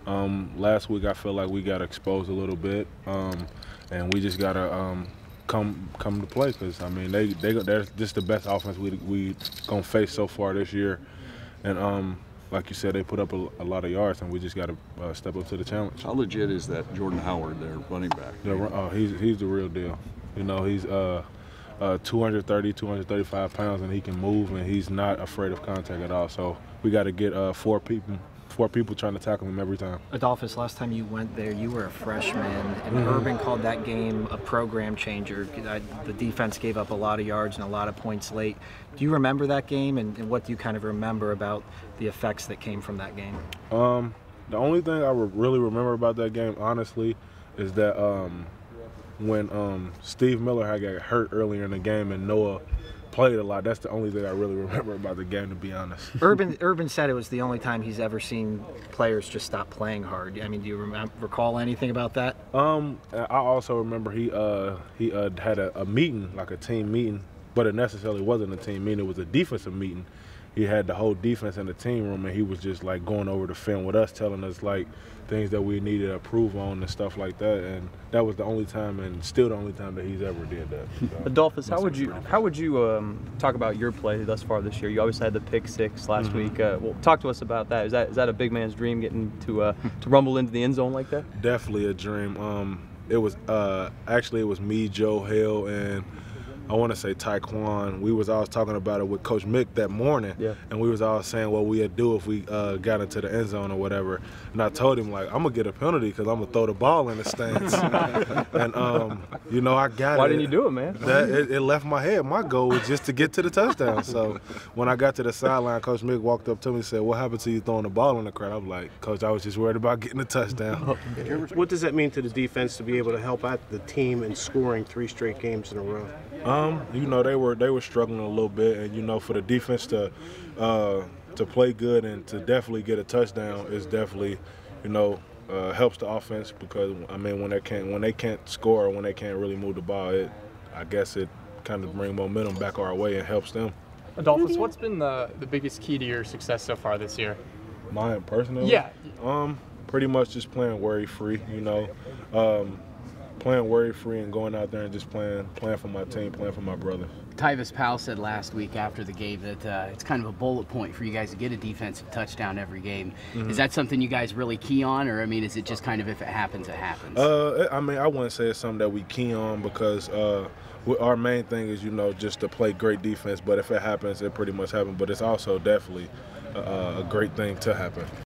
Last week I feel like we got exposed a little bit, and we just gotta come to play because I mean they're just the best offense we gonna face so far this year, and like you said, they put up a lot of yards, and we just gotta step up to the challenge. How legit is that Jordan Howard, their running back? Yeah, he's the real deal. You know, he's 230, 235 pounds, and he can move, and he's not afraid of contact at all. So we got to get four people trying to tackle him every time. Adolphus, last time you went there, you were a freshman, and Urban called that game a program changer. The defense gave up a lot of yards and a lot of points late. Do you remember that game, and what do you kind of remember about the effects that came from that game? The only thing I really remember about that game, honestly, is that when Steve Miller had got hurt earlier in the game and Noah played a lot. That's the only thing I really remember about the game, to be honest. Urban said it was the only time he's ever seen players just stop playing hard. I mean, do you recall anything about that? I also remember he had a meeting, like a team meeting, but it necessarily wasn't a team meeting. It was a defensive meeting. He had the whole defense in the team room, and he was just like going over the film with us, telling us like things that we needed to improve on and stuff like that. And that was the only time, and still the only time, that he's ever did that. So, Adolphus, how would you talk about your play thus far this year? You obviously had the pick six last week. Well, talk to us about that. Is that a big man's dream, getting to rumble into the end zone like that? Definitely a dream. It was actually it was me, Joe Hale, and I want to say Taekwon. We was always talking about it with Coach Mick that morning, and we was all saying what we'd do if we got into the end zone or whatever. And I told him, like, I'm gonna get a penalty because I'm gonna throw the ball in the stands. And you know, I got it. Why didn't you do it, man? It left my head. My goal was just to get to the touchdown. So when I got to the sideline, Coach Mick walked up to me and said, "What happened to you throwing the ball in the crowd?" I was like, "Coach, I was just worried about getting the touchdown." What does that mean to the defense to be able to help out the team in scoring 3 straight games in a row? You know, they were struggling a little bit, and you know, for the defense to play good and to definitely get a touchdown is definitely, you know, helps the offense, because I mean when they can't score, when they can't really move the ball, I guess it kind of brings momentum back our way and helps them. Adolphus, what's been the biggest key to your success so far this year? Mine personally? Yeah. Pretty much just playing worry-free, you know. Playing worry-free and going out there and just playing for my team, playing for my brother. Tyvis Powell said last week after the game that it's kind of a bullet point for you guys to get a defensive touchdown every game. Is that something you guys really key on, or I mean, is it just kind of if it happens, it happens? I mean, I wouldn't say it's something that we key on, because our main thing is, you know, just to play great defense. But if it happens, it pretty much happens. But it's also definitely a great thing to happen.